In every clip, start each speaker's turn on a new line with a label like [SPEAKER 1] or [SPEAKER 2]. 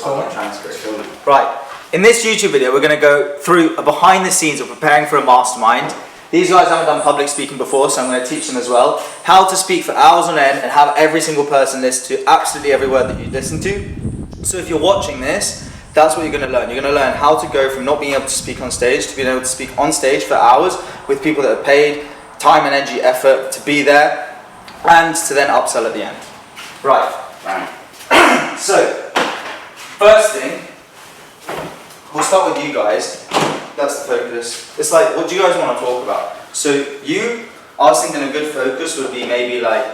[SPEAKER 1] transcript. Right. In this YouTube video, we're going to go through a behind the scenes of preparing for a mastermind. These guys haven't done public speaking before, so I'm going to teach them as well how to speak for hours on end and have every single person listen to absolutely every word that you listen to. So if you're watching this, that's what you're going to learn. You're going to learn how to go from not being able to speak on stage to being able to speak on stage for hours with people that are paid time and energy, effort to be there, and to then upsell at the end. Right. So, first thing, we'll start with you guys. That's the focus. It's like, what do you guys want to talk about? So I was thinking a good focus would be maybe like...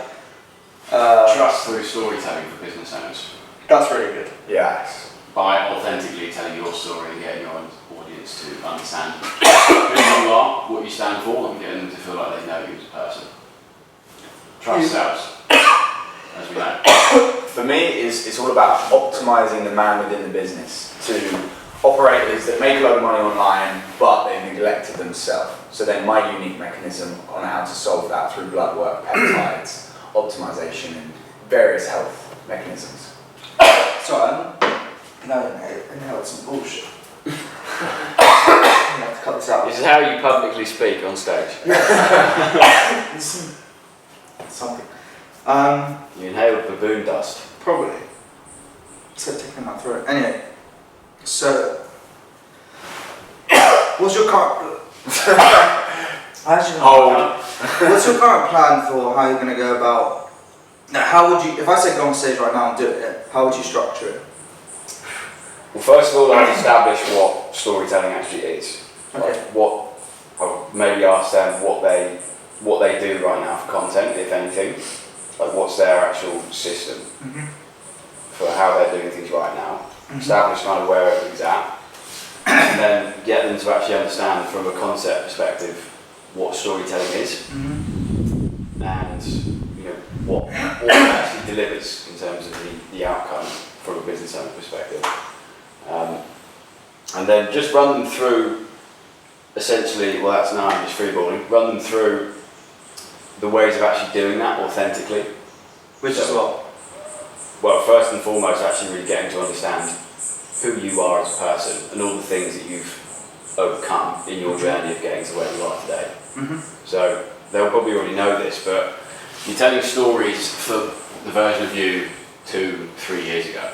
[SPEAKER 2] trust through storytelling for business owners.
[SPEAKER 1] That's really good.
[SPEAKER 3] Yes.
[SPEAKER 2] By authentically telling your story and getting your audience to understand who you are, what you stand for, and getting them to feel like they know you as a person. Trust sells, as we know.
[SPEAKER 3] For me, it's all about optimizing the man within the business to operators that make a lot of money online, but they neglected themselves. So then my unique mechanism on how to solve that through blood work, peptides, optimization, and various health mechanisms.
[SPEAKER 1] So no, it's some bullshit. You have to cut this out.
[SPEAKER 2] This is how you publicly speak on stage.
[SPEAKER 1] Something.
[SPEAKER 2] You inhale baboon dust.
[SPEAKER 1] Probably. So taking my throat. Anyway, so what's your current? What's your current plan for how you're going to go about? Now, how would you? If I said go on stage right now and do it, how would you structure it?
[SPEAKER 4] Well, first of all, I'd establish what storytelling actually is.
[SPEAKER 1] Okay.
[SPEAKER 4] I'll maybe ask them what they do right now for content, if anything. Like, what's their actual system for how they're doing things right now. Establish kind of where everything's at, and then get them to actually understand from a concept perspective what storytelling is, and what it actually delivers in terms of the outcome from a business owner perspective. And then just run them through, essentially, well that's now I'm just freeballing, run them through the ways of actually doing that authentically.
[SPEAKER 1] Which is what?
[SPEAKER 4] Well, first and foremost, actually really getting to understand who you are as a person and all the things that you've overcome in your journey of getting to where you are today. So they'll probably already know this, but you're telling stories for the version of you 2-3 years ago.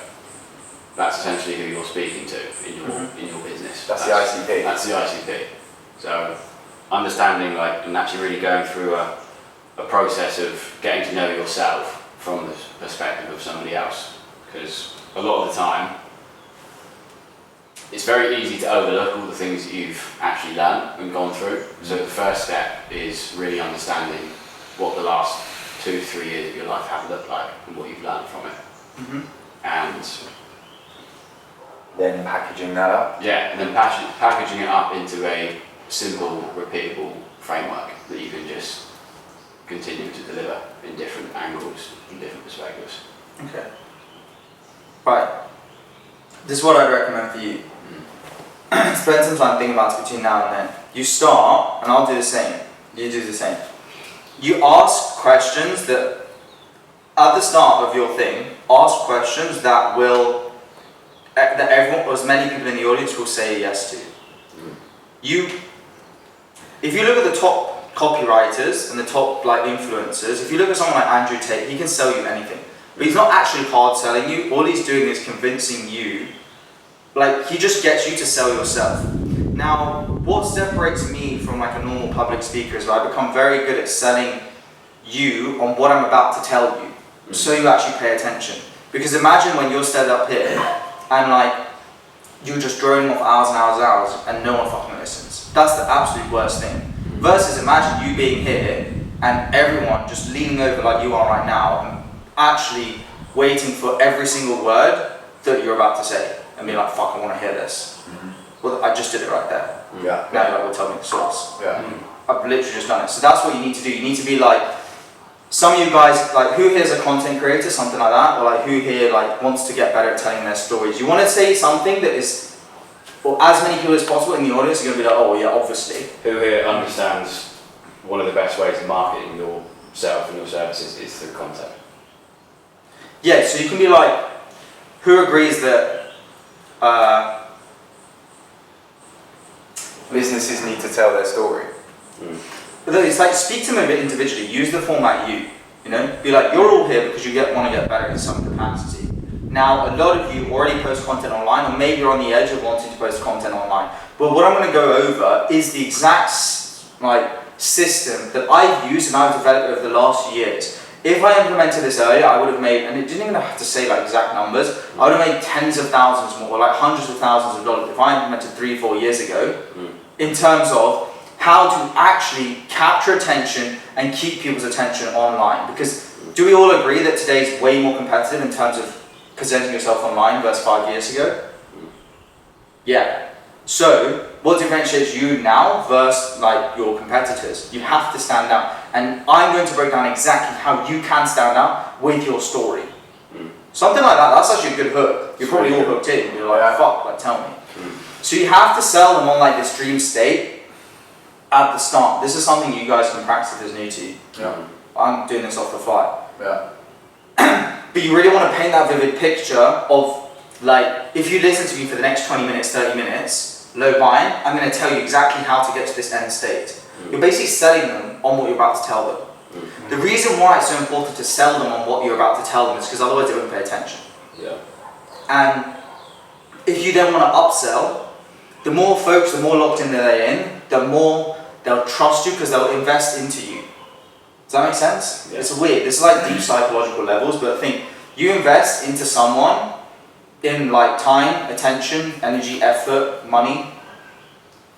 [SPEAKER 4] That's essentially who you're speaking to in your business.
[SPEAKER 3] That's the ICP.
[SPEAKER 4] That's the ICP. So understanding and actually really going through a process of getting to know yourself from the perspective of somebody else, because a lot of the time it's very easy to overlook all the things that you've actually learned and gone through. So the first step is really understanding what the last 2-3 years of your life have looked like and what you've learned from it. And
[SPEAKER 3] then packaging that up.
[SPEAKER 4] Yeah, and then packaging it up into a simple, repeatable framework that you can just continue to deliver in different angles and different perspectives.
[SPEAKER 1] Okay. Right. This is what I'd recommend for you. Spend some time thinking about it between now and then. You start, and I'll do the same. You do the same. You ask questions that, at the start of your thing, ask questions that everyone, as many people in the audience will say yes to. If you look at the top copywriters and the top influencers, if you look at someone like Andrew Tate, he can sell you anything. But he's not actually hard selling you. All he's doing is convincing you. He just gets you to sell yourself. Now, what separates me from a normal public speaker is I become very good at selling you on what I'm about to tell you, so you actually pay attention. Because imagine when you're stood up here and you're just droning off hours and hours and hours and no one fucking listens. That's the absolute worst thing. Versus imagine you being here and everyone just leaning over like you are right now and actually waiting for every single word that you're about to say and being like, fuck, I want to hear this. Well, I just did it right there.
[SPEAKER 3] Yeah.
[SPEAKER 1] Now you're well, tell me the source.
[SPEAKER 3] Yeah.
[SPEAKER 1] I've literally just done it. So that's what you need to do. You need to be some of you guys, who here is a content creator, something like that, or who here wants to get better at telling their stories. You want to say something that is, or as many people as possible in the audience are going to be like, oh yeah, obviously.
[SPEAKER 4] Who here understands one of the best ways of marketing yourself and your services is through content?
[SPEAKER 1] Yeah, so you can be who agrees that
[SPEAKER 3] Businesses need to tell their story.
[SPEAKER 1] But it's like, speak to them a bit individually. Use the format you know? Be like, you're all here because you want to get better in some capacity. Now, a lot of you already post content online, or maybe you're on the edge of wanting to post content online. But what I'm going to go over is the exact system that I've used and I've developed over the last few years. If I implemented this earlier, I would have made, and it didn't even have to say like exact numbers, I would have made tens of thousands more, like hundreds of thousands of dollars if I implemented 3-4 years ago, in terms of how to actually capture attention and keep people's attention online. Because do we all agree that today's way more competitive in terms of presenting yourself online versus 5 years ago? Yeah. So, what differentiates you now versus like your competitors? You have to stand out. And I'm going to break down exactly how you can stand out with your story. Something like that, that's actually a good hook. You're probably all hooked in. You're like, fuck, like tell me. So you have to sell them on like this dream state at the start. This is something you guys can practice if it's new to you.
[SPEAKER 3] Yeah.
[SPEAKER 1] I'm doing this off the fly.
[SPEAKER 3] Yeah.
[SPEAKER 1] But you really want to paint that vivid picture of, like, if you listen to me for the next 20 minutes, 30 minutes, low buying, I'm going to tell you exactly how to get to this end state. You're basically selling them on what you're about to tell them. The reason why it's so important to sell them on what you're about to tell them is because otherwise they won't pay attention.
[SPEAKER 4] Yeah.
[SPEAKER 1] And if you then want to upsell, the more folks, the more locked in they're in, the more they'll trust you because they'll invest into you. Does that make sense?
[SPEAKER 4] Yeah.
[SPEAKER 1] It's weird. This is like deep psychological levels, but think, you invest into someone in like time, attention, energy, effort, money.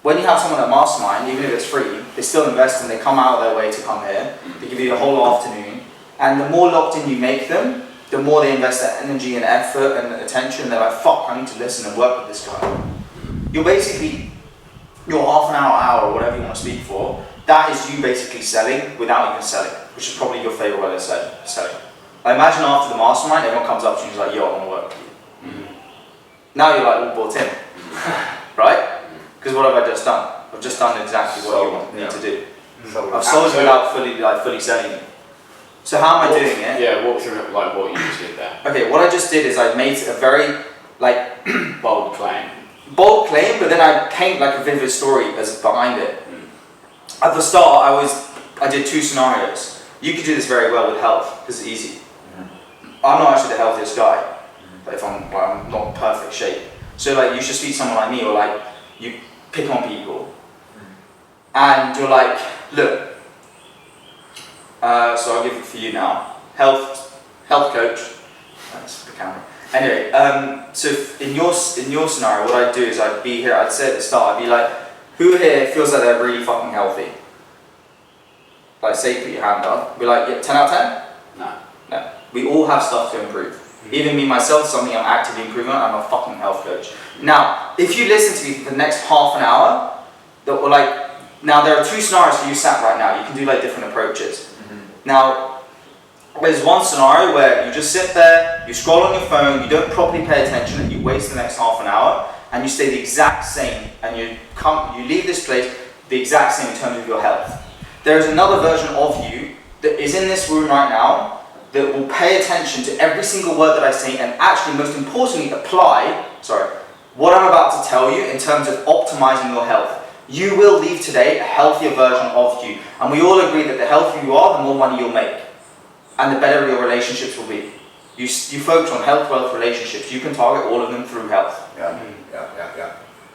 [SPEAKER 1] When you have someone at mastermind, even if it's free, they still invest and they come out of their way to come here. They give you a whole afternoon. And the more locked in you make them, the more they invest their energy and effort and attention. They're like, fuck, I need to listen and work with this guy. You're basically, your half an hour, or whatever you want to speak for, that is you basically selling without even selling, which is probably your favorite way of selling. Like imagine after the mastermind, everyone comes up to you and is like, yo, I want to work with you. Now you're like all bought in, right? Because what have I just done? I've just done exactly what you want me to do. I've sold you without fully selling you. So how am I doing it?
[SPEAKER 2] Yeah, walk through like what you just did there.
[SPEAKER 1] Okay, what I just did is I made a very like
[SPEAKER 2] Bold claim.
[SPEAKER 1] bold claim, but then I paint like a vivid story as behind it. At the start, I did 2 scenarios. You could do this very well with health because it's easy. I'm not actually the healthiest guy, but if I'm not in perfect shape. So like you should speak to someone like me, or like you pick on people, and you're like, look. So I'll give it for you now. Health coach. That's the camera. Anyway, so in your scenario, what I'd do is I'd be here. I'd say at the start, I'd be like, who here feels like they're really fucking healthy? Like, say, put your hand up. Be like, yeah, 10 out of 10? No. We all have stuff to improve. Even me, myself, something I'm actively improving on. I'm a fucking health coach. Now, if you listen to me for the next half an hour, now there are 2 scenarios for you sat right now. You can do like different approaches. Now, there's one scenario where you just sit there, you scroll on your phone, you don't properly pay attention, and you waste the next half an hour, and you stay the exact same, and you leave this place the exact same in terms of your health. There is another version of you that is in this room right now that will pay attention to every single word that I say, and actually, most importantly, apply what I'm about to tell you in terms of optimizing your health. You will leave today a healthier version of you, and we all agree that the healthier you are, the more money you'll make, and the better your relationships will be. You focus on health, wealth, relationships. You can target all of them through health.
[SPEAKER 3] Yeah.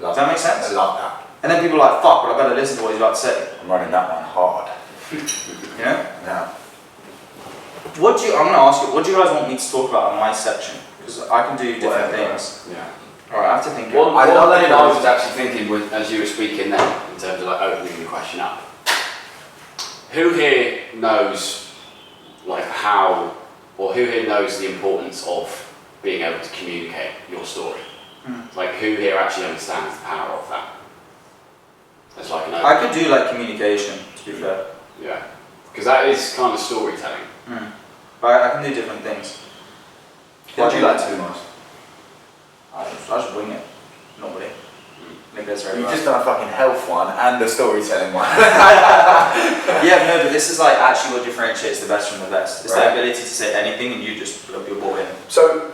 [SPEAKER 1] Does that make sense?
[SPEAKER 3] I love that.
[SPEAKER 1] And then people are like, fuck, well, I better listen to what he's about to say.
[SPEAKER 3] I'm running that one hard.
[SPEAKER 1] You know?
[SPEAKER 3] Yeah.
[SPEAKER 1] I'm going to ask you, what do you guys want me to talk about in my section? Because I can do different things.
[SPEAKER 2] Yeah.
[SPEAKER 1] Alright, I have to think.
[SPEAKER 2] One thing I was actually thinking as you were speaking there, in terms of like opening the question up. Who here knows like how, or who here knows the importance of being able to communicate your story? Like who here actually understands the power of that? As like an opening.
[SPEAKER 1] I could do like communication, to be fair.
[SPEAKER 2] Yeah. Because that is kind of storytelling.
[SPEAKER 1] But I can do different things.
[SPEAKER 3] What do you like to do most?
[SPEAKER 1] I just wing it. Nobody. Maybe that's very
[SPEAKER 3] You've
[SPEAKER 1] right.
[SPEAKER 3] just done a fucking health one and the storytelling one.
[SPEAKER 1] Yeah, no, but this is like actually what differentiates the best from the best. It's
[SPEAKER 3] Right.
[SPEAKER 1] the ability to say anything and you're bought in.
[SPEAKER 3] So,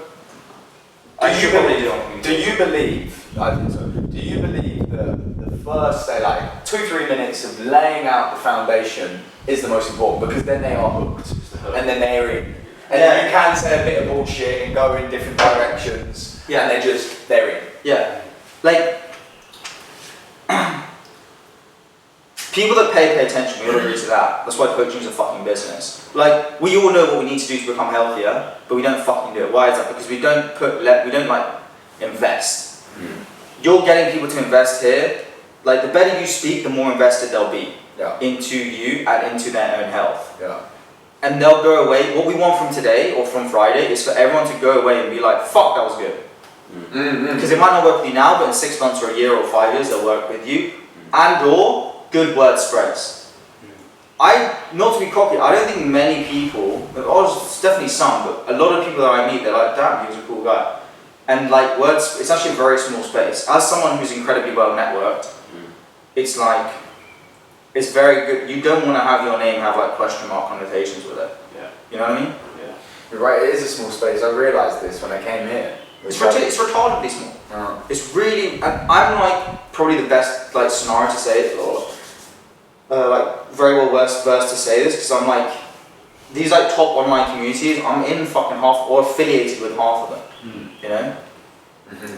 [SPEAKER 1] I should probably do on communication.
[SPEAKER 3] Do you believe? I think so. Do you believe that the first, say, like 2-3 minutes of laying out the foundation is the most important, because then they are hooked, and then they're in, and you can say a bit of bullshit and go in different directions, and they're in.
[SPEAKER 1] Yeah, like people that pay attention. We all agree to that. That's why coaching is a fucking business. Like, we all know what we need to do to become healthier, but we don't fucking do it. Why is that? Because we don't invest. You're getting people to invest here. Like, the better you speak, the more invested they'll be into you and into their own health.
[SPEAKER 3] Yeah.
[SPEAKER 1] And they'll go away. What we want from today or from Friday is for everyone to go away and be like, fuck, that was good. Because it might not work with you now, but in 6 months or a year or 5 years, they'll work with you. And or good word spreads. Not to be cocky, I don't think many people, there's definitely some, but a lot of people that I meet, they're like, damn, he was a cool guy. And like words, it's actually a very small space. As someone who's incredibly well networked, it's like, it's very good. You don't want to have your name have like question mark connotations with it.
[SPEAKER 2] Yeah.
[SPEAKER 1] You know what I mean?
[SPEAKER 2] Yeah.
[SPEAKER 3] You're right, it is a small space. I realised this when I came here.
[SPEAKER 1] It's retardedly small. It's really, and I'm like probably the best like scenario to say it, or like very well versed to say this, because I'm like, these like top online communities, I'm in fucking half or affiliated with half of them, you know?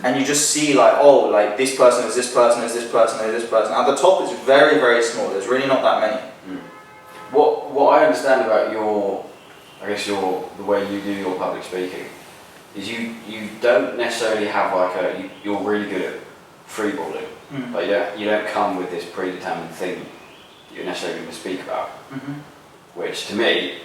[SPEAKER 1] And you just see like, oh, like this person is this person, is this person, is this person. At the top it's very, very small. There's really not that many.
[SPEAKER 4] What I understand about the way you do your public speaking is you don't necessarily have like you're really good at freeballing. Like you don't come with this predetermined thing you're necessarily going to speak about, which to me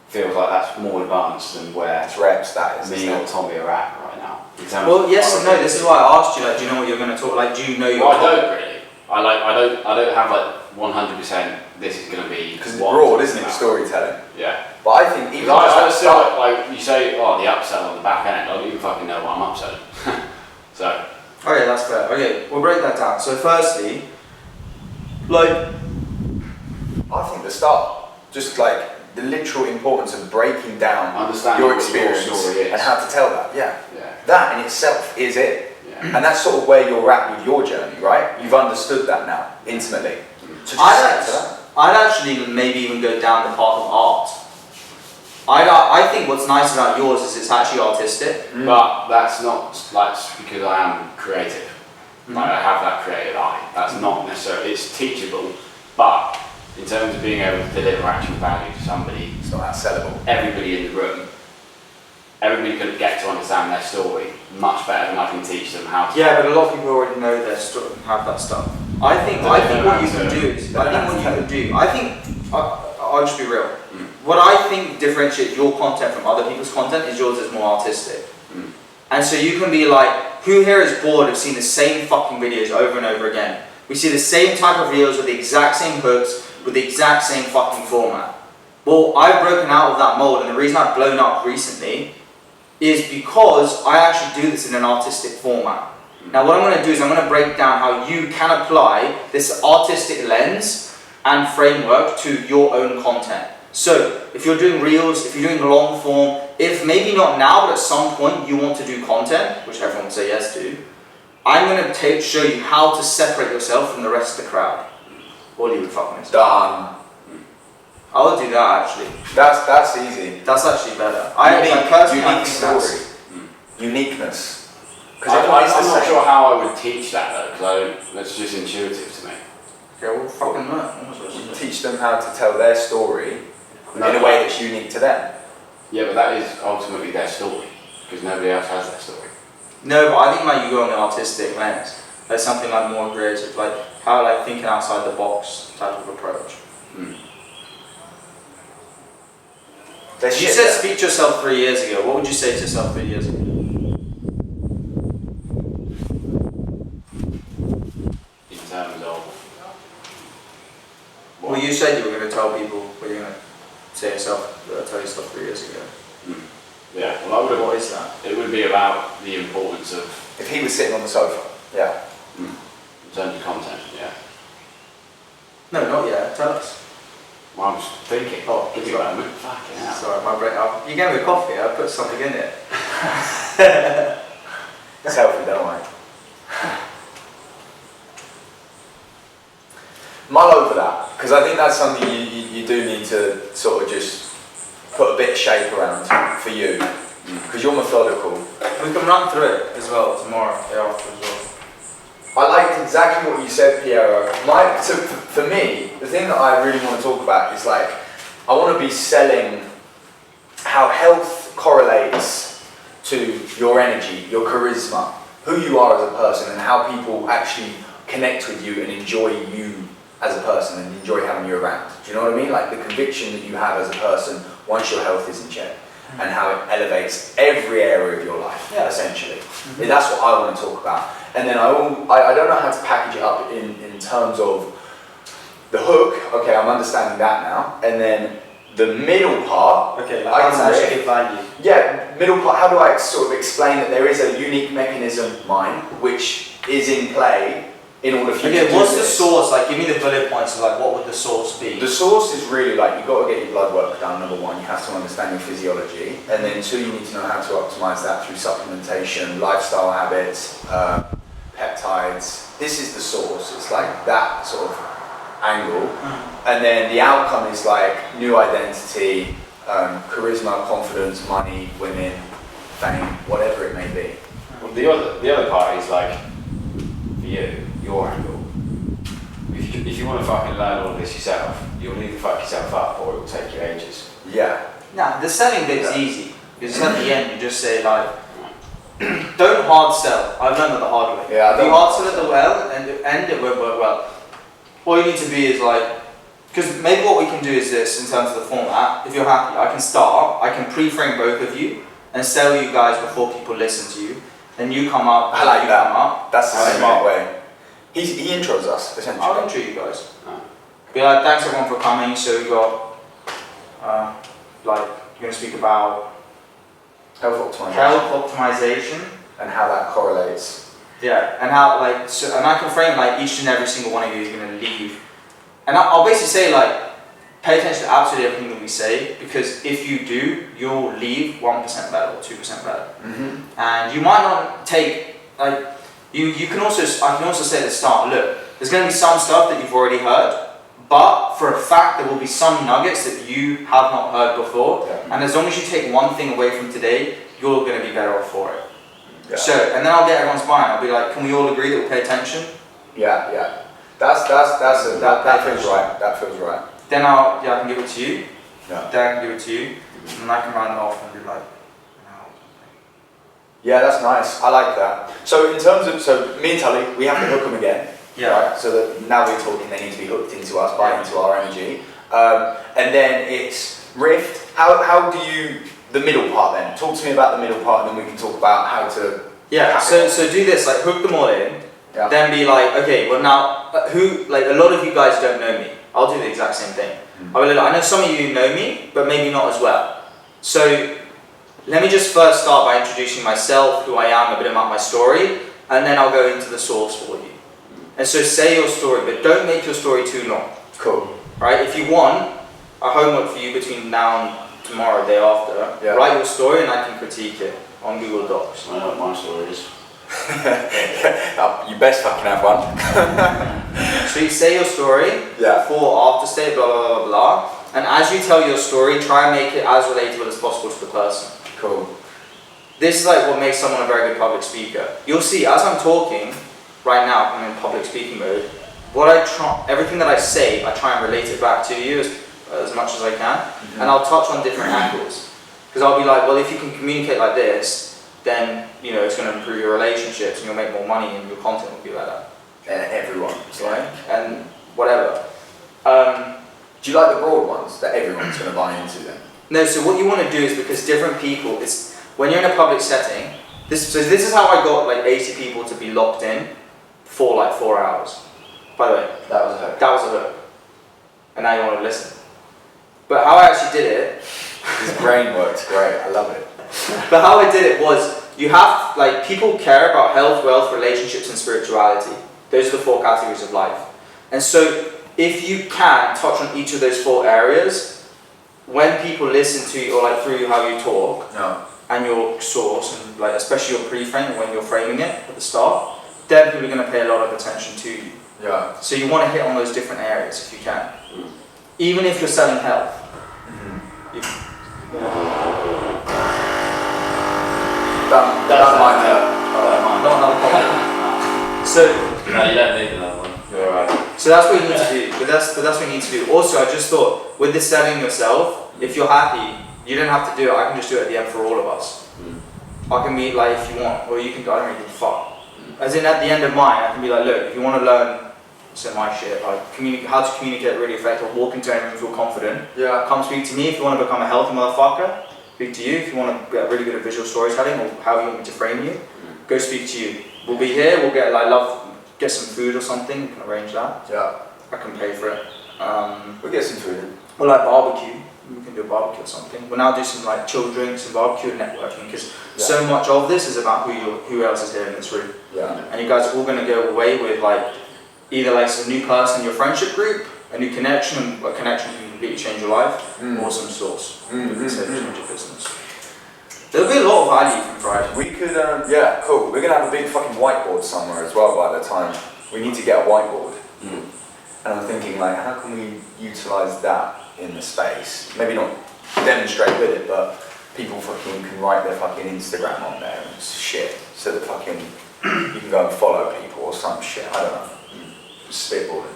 [SPEAKER 4] feels like that's more advanced than where
[SPEAKER 3] it's reps, that is,
[SPEAKER 4] me or Tommy are at right now.
[SPEAKER 1] Well, yes and no. This is why I asked you. Like, do you know what you're going to talk? Like, do you know your?
[SPEAKER 2] Well, I don't really. I don't have like 100%. This is going to be
[SPEAKER 3] because it's broad, isn't it? Storytelling.
[SPEAKER 2] Yeah.
[SPEAKER 3] But I think even
[SPEAKER 2] I still like you say, oh, the upsell on the back end. I don't even fucking know what I'm upselling. So.
[SPEAKER 1] Okay, that's fair. Okay, we'll break that down. So, firstly, like,
[SPEAKER 3] I think the start, just like the literal importance of breaking down your experience and how to tell that. Yeah. That in itself is it. Yeah. And that's sort of where you're at with your journey, right? You've understood that now, intimately. So
[SPEAKER 1] I'd actually maybe even go down the path of art. I think what's nice about yours is it's actually artistic.
[SPEAKER 2] But that's not because I am creative. Like I have that creative eye. That's not necessarily, it's teachable, but in terms of being able to deliver actual value to somebody,
[SPEAKER 3] it's not that sellable.
[SPEAKER 2] Everybody in the room, everybody could get to understand their story much better than I can teach them how to.
[SPEAKER 1] Yeah, but a lot of people already know their story and have that stuff. I think what you can do, I'll just be real. What I think differentiates your content from other people's content is yours is more artistic. And so you can be like, who here is bored of seeing the same fucking videos over and over again? We see the same type of videos with the exact same hooks, with the exact same fucking format. Well, I've broken out of that mold, and the reason I've blown up recently is because I actually do this in an artistic format. Now what I'm going to do is I'm going to break down how you can apply this artistic lens and framework to your own content. So, if you're doing reels, if you're doing long form, if maybe not now, but at some point you want to do content, which everyone will say yes to, I'm going to show you how to separate yourself from the rest of the crowd. All you would fucking say.
[SPEAKER 3] Done.
[SPEAKER 1] I'll do that actually.
[SPEAKER 3] That's easy.
[SPEAKER 1] That's actually better.
[SPEAKER 3] Unique story. Uniqueness.
[SPEAKER 2] I'm not sure how I would teach that though, because that's just intuitive to me.
[SPEAKER 1] Okay, well fucking learn.
[SPEAKER 3] You teach them how to tell their story in a way that's unique to them.
[SPEAKER 2] Yeah, but that is ultimately their story, because nobody else has their story.
[SPEAKER 1] No, but I think like you go on the artistic lens. There's something like more creative, like how like thinking outside the box type of approach. You said speak to yourself 3 years ago. What would you say to yourself 3 years ago?
[SPEAKER 2] In terms of what?
[SPEAKER 1] Well, you said you were going to tell people what you're going to say yourself, tell yourself 3 years ago.
[SPEAKER 2] Yeah, well,
[SPEAKER 1] what is that?
[SPEAKER 2] It would be about the importance of.
[SPEAKER 3] If he was sitting on the sofa, yeah.
[SPEAKER 2] In terms of content, yeah.
[SPEAKER 1] No, not yet. Tell us.
[SPEAKER 2] Well, I was thinking.
[SPEAKER 1] Oh,
[SPEAKER 2] give me a moment. Fucking hell.
[SPEAKER 1] Sorry, my brain. You gave me a coffee. I put something in it.
[SPEAKER 3] It's healthy, don't worry. Mull over that, because I think that's something you do need to sort of just put a bit of shape around for you, because you're methodical.
[SPEAKER 1] We can run through it as well tomorrow, day after as well.
[SPEAKER 3] I liked exactly what you said, Piero. So for me, the thing that I really want to talk about is like, I want to be selling how health correlates to your energy, your charisma, who you are as a person, and how people actually connect with you and enjoy you as a person and enjoy having you around. Do you know what I mean? Like the conviction that you have as a person once your health is in check, and how it elevates every area of your life, essentially.
[SPEAKER 1] Mm-hmm.
[SPEAKER 3] That's what I want to talk about. And then I don't know how to package it up in terms of the hook. Okay, I'm understanding that now. And then the middle part.
[SPEAKER 1] Okay, like how to actually give value.
[SPEAKER 3] Yeah, middle part. How do I sort of explain that there is a unique mechanism, mine, which is in play in order for you to do
[SPEAKER 1] what's the
[SPEAKER 3] this?
[SPEAKER 1] source? Like, give me the bullet points of like what would the source be?
[SPEAKER 3] The source is really like, you've got to get your blood work done, number one, you have to understand your physiology, and then two, you need to know how to optimize that through supplementation, lifestyle habits, peptides. This is the source, it's like that sort of angle, and then the outcome is like new identity, charisma, confidence, money, women, fame, whatever it may be.
[SPEAKER 4] Well, the other part is like, for you, your angle. If you want to fucking learn all of this yourself, you'll either fuck yourself up or it will take you ages.
[SPEAKER 3] Yeah.
[SPEAKER 1] Nah, the selling bit's easy. Because at the end you just say like, don't hard sell. I've learned that the hard way.
[SPEAKER 3] Yeah,
[SPEAKER 1] if you hard sell it well and the end it won't work well. All you need to be is like, because maybe what we can do is this in terms of the format. If you're happy, I can start, I can pre-frame both of you and sell you guys before people listen to you. Then you come up,
[SPEAKER 3] I like
[SPEAKER 1] you
[SPEAKER 3] that.
[SPEAKER 1] come up.
[SPEAKER 3] That's the
[SPEAKER 1] Right.
[SPEAKER 3] smart way. He intros us, essentially.
[SPEAKER 1] I'll intro you guys. Be like, thanks everyone for coming. So we got, like, you're going to speak about
[SPEAKER 3] Health optimization.
[SPEAKER 1] health optimization.
[SPEAKER 3] And how that correlates.
[SPEAKER 1] Yeah, and how like, so, and I can frame like each and every single one of you is going to leave. And I'll basically say like, pay attention to absolutely everything that we say, because if you do, you'll leave 1% better or 2% better.
[SPEAKER 3] Mm-hmm.
[SPEAKER 1] And you might not take, like, you can also, I can also say at the start, look, there's going to be some stuff that you've already heard, but for a fact there will be some nuggets that you have not heard before, and as long as you take one thing away from today, you're going to be better off for it.
[SPEAKER 3] Yeah.
[SPEAKER 1] So, and then I'll get everyone's buy-in. I'll be like, can we all agree that we'll pay attention?
[SPEAKER 3] Yeah. That feels right. That feels right.
[SPEAKER 1] Then I can give it to you.
[SPEAKER 3] Yeah.
[SPEAKER 1] Then I can give it to you, and then I can round it off and be like,
[SPEAKER 3] Yeah, that's nice. I like that. So in terms of, me and Tully, we have to hook them again.
[SPEAKER 1] yeah.
[SPEAKER 3] Right? So that now we're talking, they need to be hooked into us, buy into our energy. And then it's Rift. How do you, the middle part then? Talk to me about the middle part, and then we can talk about how to.
[SPEAKER 1] Yeah. So do this, like hook them all in.
[SPEAKER 3] Yeah.
[SPEAKER 1] Then be like, okay, well now, who, like a lot of you guys don't know me. I'll do the exact same thing. I know some of you know me, but maybe not as well. So let me just first start by introducing myself, who I am, a bit about my story, and then I'll go into the source for you. And so say your story, but don't make your story too long.
[SPEAKER 3] Cool.
[SPEAKER 1] Right? If you want a homework for you between now and tomorrow, day after,
[SPEAKER 3] Yeah.
[SPEAKER 1] write your story and I can critique it on Google Docs.
[SPEAKER 2] I know what my story is.
[SPEAKER 3] You best fucking have one.
[SPEAKER 1] So you say your story,
[SPEAKER 3] Yeah.
[SPEAKER 1] before, after state, blah, blah, blah, blah. And as you tell your story, try and make it as relatable as possible to the person.
[SPEAKER 3] Cool.
[SPEAKER 1] This is like what makes someone a very good public speaker. You'll see, as I'm talking, right now, I'm in public speaking mode, everything that I say, I try and relate it back to you as much as I can.
[SPEAKER 3] Mm-hmm.
[SPEAKER 1] And I'll touch on different angles. Because I'll be like, well, if you can communicate like this, then, you know, it's going to improve your relationships and you'll make more money and your content will be better.
[SPEAKER 3] Everyone.
[SPEAKER 1] Right? And whatever.
[SPEAKER 3] Do you like the broad ones that everyone's going to buy into then?
[SPEAKER 1] No, so what you want to do is, because different people, when you're in a public setting, this is how I got like 80 people to be locked in for like 4 hours. By the way,
[SPEAKER 3] That was a hook.
[SPEAKER 1] that was a hook. And now you want to listen. But how I actually did it,
[SPEAKER 3] His brain works great. I love it.
[SPEAKER 1] but how I did it was, you have, like, people care about health, wealth, relationships, and spirituality. Those are the 4 categories of life. And so, if you can touch on each of those 4 areas, when people listen to you, or like through how you talk,
[SPEAKER 3] No.
[SPEAKER 1] and your source, and like especially your pre-frame when you're framing it at the start, then people are going to pay a lot of attention to you.
[SPEAKER 3] Yeah.
[SPEAKER 1] So you want to hit on those different areas if you can. Even if you're selling health.
[SPEAKER 3] That's mine there.
[SPEAKER 1] Not another problem. So
[SPEAKER 2] No, you don't need another one.
[SPEAKER 3] You're right.
[SPEAKER 1] So that's what you need to do. But that's what you need to do. Also, I just thought with the selling yourself, if you're happy, you don't have to do it. I can just do it at the end for all of us. I can be like, if you want, or you can. I don't really give a fuck. As in, at the end of mine, I can be like, look, if you want to learn, so my shit, like how to communicate really effective, walk into anyone and feel confident.
[SPEAKER 3] Yeah.
[SPEAKER 1] Come speak to me. If you want to become a healthy motherfucker, speak to you. If you want to get really good at visual storytelling or how you want me to frame you, go speak to you. We'll be here. We'll get get some food or something. We can arrange that.
[SPEAKER 3] Yeah.
[SPEAKER 1] I can pay for it.
[SPEAKER 3] We'll get some food in.
[SPEAKER 1] Or like barbecue. We can do a barbecue or something. We'll now do some like chill drinks and barbecue and networking because so much of this is about who else is here in this room.
[SPEAKER 3] Yeah.
[SPEAKER 1] And you guys are all going to go away with like either like some new person in your friendship group, a new connection, a connection can completely change your life, or some source. Change your business. There'll be a lot of value from Friday.
[SPEAKER 3] We could, yeah, cool. We're going to have a big fucking whiteboard somewhere as well by the time. We need to get a whiteboard. And I'm thinking, like, how can we utilise that in the space? Maybe not demonstrate with it, but people fucking can write their fucking Instagram on there and shit. So that fucking, you can go and follow people or some shit. I don't know. Spitballing.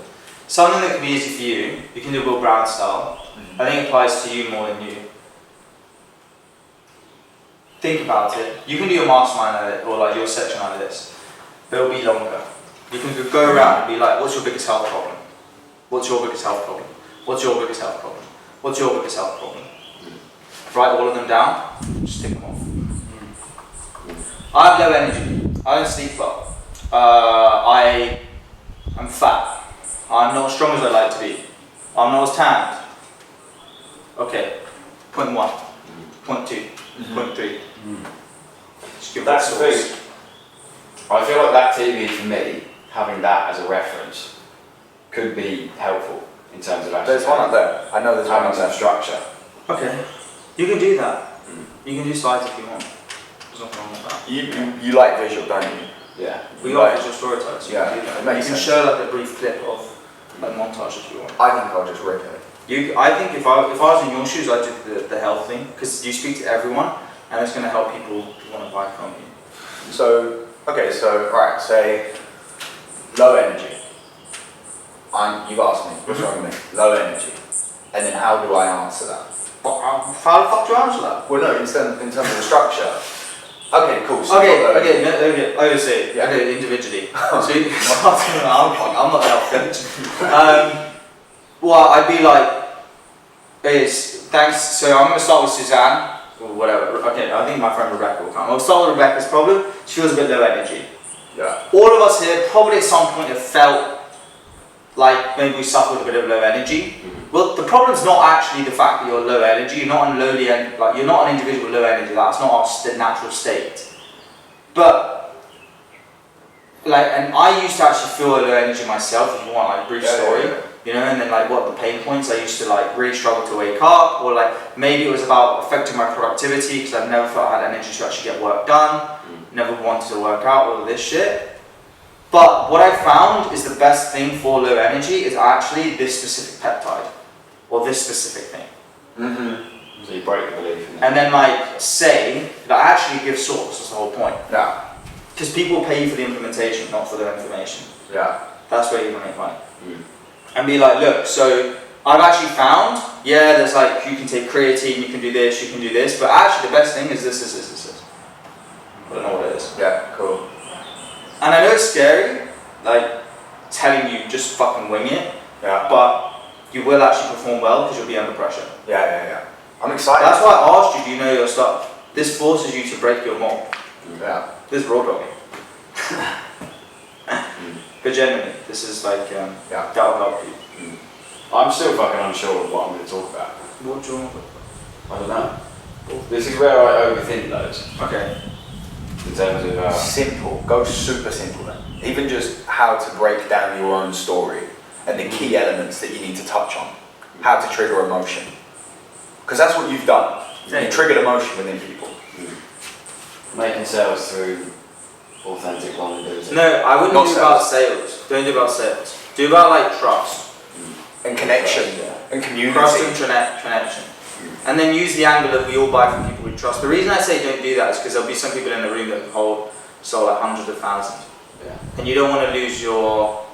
[SPEAKER 1] Something that can be easy for you, you can do Will Brown style. I think it applies to you more than you. Think about it. You can do your mastermind edit or like your section like this, but it'll be longer. You can go around and be like, what's your biggest health problem? What's your biggest health problem? What's your biggest health problem? What's your biggest health problem? Write all of them down, just tick them off. I have low energy. I don't sleep well. I'm fat. I'm not as strong as I'd like to be. I'm not as tanned. Okay, point 1, point 2, point 3. Just give
[SPEAKER 4] That's
[SPEAKER 1] that
[SPEAKER 4] the
[SPEAKER 1] source.
[SPEAKER 4] thing. I feel like that TV for me, having that as a reference, could be helpful in terms of actually
[SPEAKER 3] There's one up there. I know there's one
[SPEAKER 4] having
[SPEAKER 3] up
[SPEAKER 4] some
[SPEAKER 3] there.
[SPEAKER 4] structure.
[SPEAKER 1] Okay, you can do that. You can do slides if you want. There's nothing wrong with that.
[SPEAKER 3] You like visual, don't you?
[SPEAKER 4] Yeah.
[SPEAKER 1] We
[SPEAKER 3] You
[SPEAKER 1] are
[SPEAKER 3] like-
[SPEAKER 1] visual storytellers, so you
[SPEAKER 3] Yeah,
[SPEAKER 1] can do that.
[SPEAKER 3] it
[SPEAKER 1] You
[SPEAKER 3] makes
[SPEAKER 1] can
[SPEAKER 3] sense.
[SPEAKER 1] show like a brief clip of like montage if you want.
[SPEAKER 3] I think I'll just rip it.
[SPEAKER 1] I think if I was in your shoes, I'd do the health thing because you speak to everyone and it's going to help people who want to buy from you.
[SPEAKER 3] So, okay, so, right, say, low energy. You've asked me, what's wrong with me? Low energy. And then how do I answer that?
[SPEAKER 1] How the fuck do you answer that?
[SPEAKER 3] Well, no, in terms of the structure. Okay, cool. So
[SPEAKER 1] Okay,
[SPEAKER 3] you've got low energy.
[SPEAKER 1] I would say,
[SPEAKER 3] Yeah.
[SPEAKER 1] okay, individually. So I'm not the health coach. Well, I'd be like, thanks. So I'm going to start with Suzanne, or whatever. Okay, I think my friend Rebecca will come. I'll start with Rebecca's problem. She feels a bit low energy.
[SPEAKER 3] Yeah.
[SPEAKER 1] All of us here probably at some point have felt like maybe we suffer with a bit of low energy. Well, the problem's not actually the fact that you're low energy. You're not you're not an individual with low energy. That's not our natural state. But like, and I used to actually feel low energy myself. If you want like a brief story, you know, and then like what the pain points. I used to like really struggle to wake up, or like maybe it was about affecting my productivity because I've never felt I had energy to actually get work done. Never wanted to work out, all of this shit. But what I found is the best thing for low energy is actually this specific peptide, or this specific thing.
[SPEAKER 4] So you break the belief in it.
[SPEAKER 1] And then like say, that actually gives source, that's the whole point.
[SPEAKER 3] Yeah.
[SPEAKER 1] Because people pay you for the implementation, not for the information.
[SPEAKER 3] Yeah.
[SPEAKER 1] That's where you're gonna make money. And be like, look, so I've actually found, yeah, there's like, you can take creatine, you can do this, but actually the best thing is this. I don't know what it is.
[SPEAKER 3] Yeah, cool.
[SPEAKER 1] And I know it's scary, like telling you just fucking wing it,
[SPEAKER 3] Yeah.
[SPEAKER 1] but you will actually perform well because you'll be under pressure.
[SPEAKER 3] Yeah. I'm excited.
[SPEAKER 1] That's why I asked you, do you know your stuff? This forces you to break your mold.
[SPEAKER 3] Yeah.
[SPEAKER 1] This is raw dogging. But genuinely, this is like, that'll help you.
[SPEAKER 4] I'm still fucking unsure of what I'm going to talk about.
[SPEAKER 1] What do you want?
[SPEAKER 4] I don't know. This is where I overthink loads
[SPEAKER 1] Okay.
[SPEAKER 4] in terms of.
[SPEAKER 3] Simple. Go super simple then. Even just how to break down your own story and the key elements that you need to touch on. How to trigger emotion. Because that's what you've done. You triggered emotion within people.
[SPEAKER 4] Making sales through authentic vulnerability.
[SPEAKER 1] No, I wouldn't
[SPEAKER 3] Not
[SPEAKER 1] do about sales. Don't do about sales. Do about like trust.
[SPEAKER 3] And connection.
[SPEAKER 4] Yeah.
[SPEAKER 3] And community.
[SPEAKER 1] Trust and connection. And then use the angle of we all buy from people we trust. The reason I say don't do that is because there'll be some people in the room that hold sold like hundreds of thousands.
[SPEAKER 4] Yeah.
[SPEAKER 1] And you don't want to lose your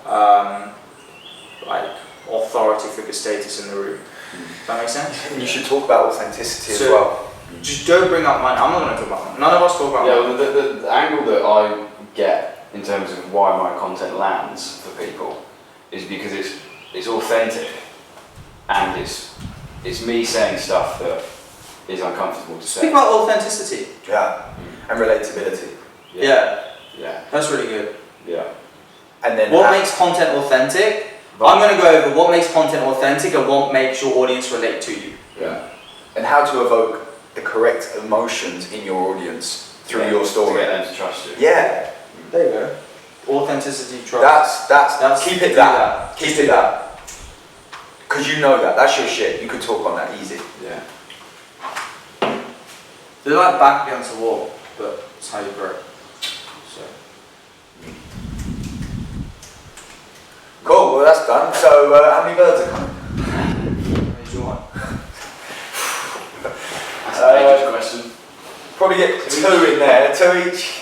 [SPEAKER 1] like authority figure status in the room. Does that make sense?
[SPEAKER 3] And you should talk about authenticity as
[SPEAKER 1] So-
[SPEAKER 3] well.
[SPEAKER 1] Just don't bring up money. I'm not going to talk about money. None of us talk about
[SPEAKER 4] Yeah,
[SPEAKER 1] money.
[SPEAKER 4] well, the angle that I get in terms of why my content lands for people is because it's authentic and it's me saying stuff that is uncomfortable to say.
[SPEAKER 1] Speak about authenticity.
[SPEAKER 3] Yeah. And relatability.
[SPEAKER 1] Yeah.
[SPEAKER 4] Yeah.
[SPEAKER 1] That's really good.
[SPEAKER 4] Yeah.
[SPEAKER 3] And then
[SPEAKER 1] What makes content authentic? I'm going to go over what makes content authentic and what makes your audience relate to you.
[SPEAKER 4] Yeah.
[SPEAKER 3] and how to evoke the correct emotions in your audience through your
[SPEAKER 4] To
[SPEAKER 3] story.
[SPEAKER 4] get them to trust you.
[SPEAKER 3] Yeah.
[SPEAKER 1] There you go. Authenticity, trust.
[SPEAKER 3] That's keep it that. Keep it that. Because you know that. That's your shit. You could talk on that easy.
[SPEAKER 4] Yeah.
[SPEAKER 1] They're like back against the wall, but it's how you grow. So.
[SPEAKER 3] Cool, well that's done. So how many birds are coming?
[SPEAKER 1] Where's your one?
[SPEAKER 2] That's a dangerous question.
[SPEAKER 3] Probably get two in there, two each.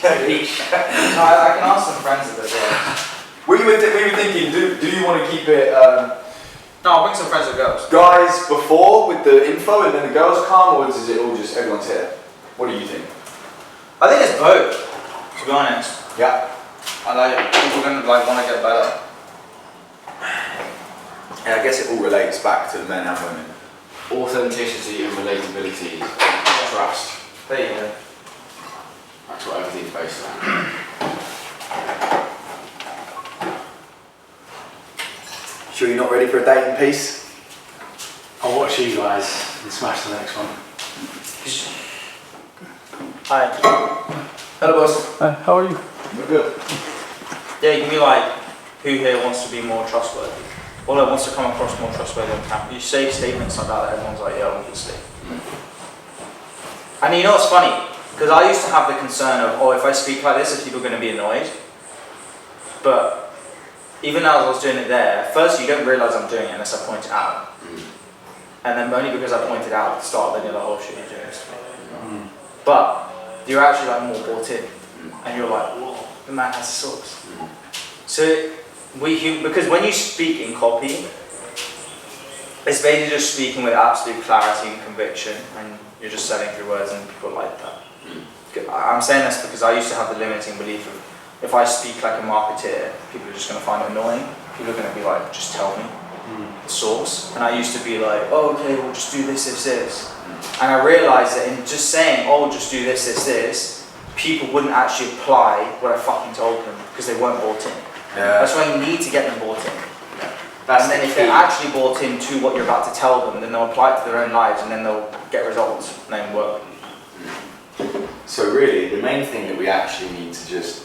[SPEAKER 1] No, I can ask some friends of theirs.
[SPEAKER 3] we were thinking, do you want to keep it
[SPEAKER 1] No, I'll bring some friends of girls.
[SPEAKER 3] guys before with the info and then the girls come, or is it all just everyone's here? What do you think?
[SPEAKER 1] I think it's both, to be honest.
[SPEAKER 3] Yeah.
[SPEAKER 1] I like people are gonna like want to get better.
[SPEAKER 3] And I guess it all relates back to the men and women.
[SPEAKER 2] Authenticity and relatability, trust.
[SPEAKER 1] There you go.
[SPEAKER 2] That's what everything's based on.
[SPEAKER 3] Sure you're not ready for a dating piece?
[SPEAKER 5] I'll watch you guys and smash the next one.
[SPEAKER 1] Hi.
[SPEAKER 3] Hello boss.
[SPEAKER 5] How are you?
[SPEAKER 3] We're good.
[SPEAKER 1] Yeah, you can be like, who here wants to be more trustworthy? Or like, wants to come across more trustworthy on camera? You say statements like that everyone's like, yeah, obviously. And you know what's funny? Because I used to have the concern of, oh, if I speak like this, are people going to be annoyed? But even as I was doing it there, first you don't realise I'm doing it unless I point it out. And then only because I pointed out at the start, then you're like, oh shit, you're doing this. But you're actually like more bought in. And you're like, whoa, the man has a source. So because when you speak in copy, it's basically just speaking with absolute clarity and conviction, and you're just selling through words, and people like that. I'm saying this because I used to have the limiting belief of if I speak like a marketeer, people are just going to find it annoying. People are going to be like, just tell me the source. And I used to be like, oh, okay, we'll just do this, this, this. And I realised that in just saying, oh, just do this, this, this, people wouldn't actually apply what I fucking told them because they weren't bought in.
[SPEAKER 3] Yeah.
[SPEAKER 1] That's why you need to get them bought in.
[SPEAKER 3] That's
[SPEAKER 1] And then if they're actually bought into what you're about to tell them, then they'll apply it to their own lives and then they'll get results and then work.
[SPEAKER 3] So really, the main thing that we actually need to just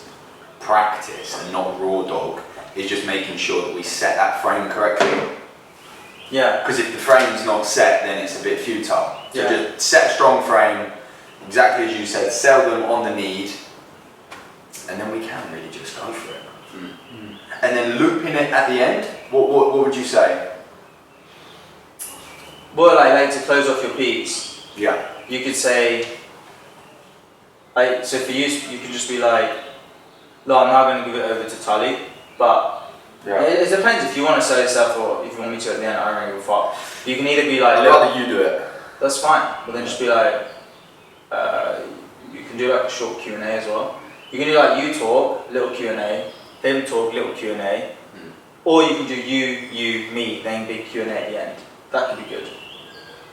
[SPEAKER 3] practice and not raw dog is just making sure that we set that frame correctly.
[SPEAKER 1] Yeah.
[SPEAKER 3] Because if the frame's not set, then it's a bit futile. So
[SPEAKER 1] Yeah.
[SPEAKER 3] just set a strong frame, exactly as you said, sell them on the need, and then we can really just go for it. And then looping it at the end, what would you say?
[SPEAKER 1] Well, like to close off your piece,
[SPEAKER 3] Yeah.
[SPEAKER 1] you could say, like, so for you, you could just be like, no, I'm now going to give it over to Tully, but it depends if you want to sell yourself or if you want me to at the end, I don't really give a fuck. You can either be like,
[SPEAKER 3] I'd
[SPEAKER 1] look,
[SPEAKER 3] rather you do it.
[SPEAKER 1] that's fine, but then just be like, you can do like a short Q&A as well. You can do like you talk, little Q&A, him talk, little Q&A, or you can do you, me, then big Q&A at the end. That could be good,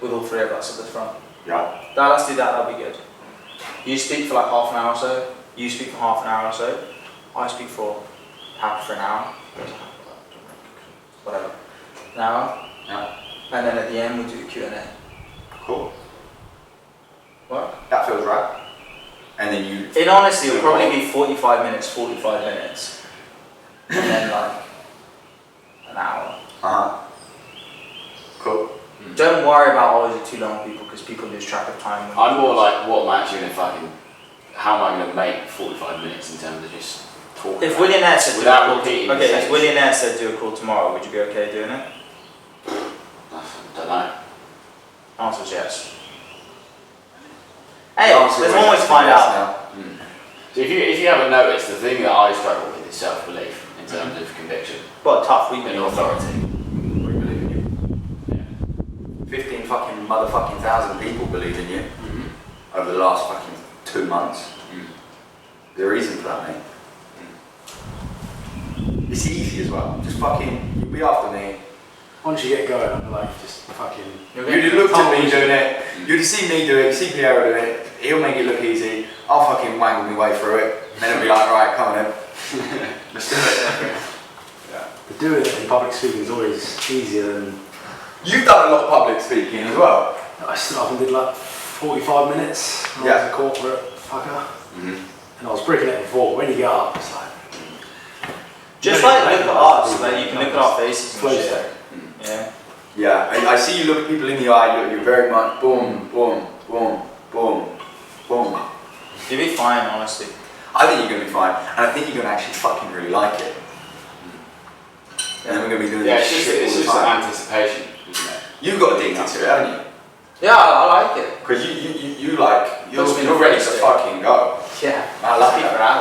[SPEAKER 1] with all three of us at the front.
[SPEAKER 3] Yeah.
[SPEAKER 1] Let's do that, that'll be good. You speak for like half an hour or so, you speak for half an hour or so, I speak for an hour, whatever, an hour,
[SPEAKER 3] Yeah.
[SPEAKER 1] and then at the end we'll do the Q&A.
[SPEAKER 3] Cool.
[SPEAKER 1] What?
[SPEAKER 3] That feels right. And then you.
[SPEAKER 1] In honesty, it'll probably be 45 minutes, and then like an hour.
[SPEAKER 3] Cool.
[SPEAKER 1] Don't worry about, oh, is it too long, people, because people lose track of time.
[SPEAKER 2] I'm more like, what am I actually going to fucking how am I going to make 45 minutes in terms of just talking?
[SPEAKER 1] If William Air said
[SPEAKER 2] Without
[SPEAKER 1] do a call,
[SPEAKER 2] repeating
[SPEAKER 1] okay,
[SPEAKER 2] the
[SPEAKER 1] if William Air said do a call tomorrow, would you be okay doing it?
[SPEAKER 2] I don't know.
[SPEAKER 1] Answer is yes. Hey, there's one way to find out.
[SPEAKER 2] So if you haven't noticed, the thing that I struggle with is self-belief in terms of conviction
[SPEAKER 1] But tough, we
[SPEAKER 2] and
[SPEAKER 1] believe.
[SPEAKER 2] authority.
[SPEAKER 3] We believe in you. 15 fucking motherfucking thousand people believe in you over the last fucking 2 months. There's a reason for that, mate. It's easy as well. Just fucking, you'll be after me.
[SPEAKER 5] Once you get going, I'm like, just fucking.
[SPEAKER 3] You'd have looked at me doing it. You'd have seen me do it. You see Piero doing it. He'll make it look easy. I'll fucking wangle my way through it. And then it'll be like, right, come on then. Let's do it. Yeah.
[SPEAKER 5] But doing it in public speaking is always easier than.
[SPEAKER 3] You've done a lot of public speaking as well.
[SPEAKER 5] I stood up and did like 45 minutes when I was a corporate fucker. And I was breaking it before. When you get up, it's like.
[SPEAKER 1] Just like look at us, like you can look at our faces and shit. Yeah.
[SPEAKER 3] Yeah, I see you look people in the eye, you're very much boom, boom, boom, boom, boom.
[SPEAKER 1] You'll be fine, honestly.
[SPEAKER 3] I think you're going to be fine, and I think you're going to actually fucking really like it. And then we're going to be doing this shit
[SPEAKER 2] it's
[SPEAKER 3] all the
[SPEAKER 2] just
[SPEAKER 3] time.
[SPEAKER 2] anticipation, isn't it?
[SPEAKER 3] You've got addicted to it, haven't you?
[SPEAKER 1] Yeah, I like it.
[SPEAKER 3] Because you like, you're
[SPEAKER 1] Puts me in
[SPEAKER 3] ready to
[SPEAKER 1] the
[SPEAKER 3] fucking go.
[SPEAKER 1] Yeah.
[SPEAKER 3] I love that.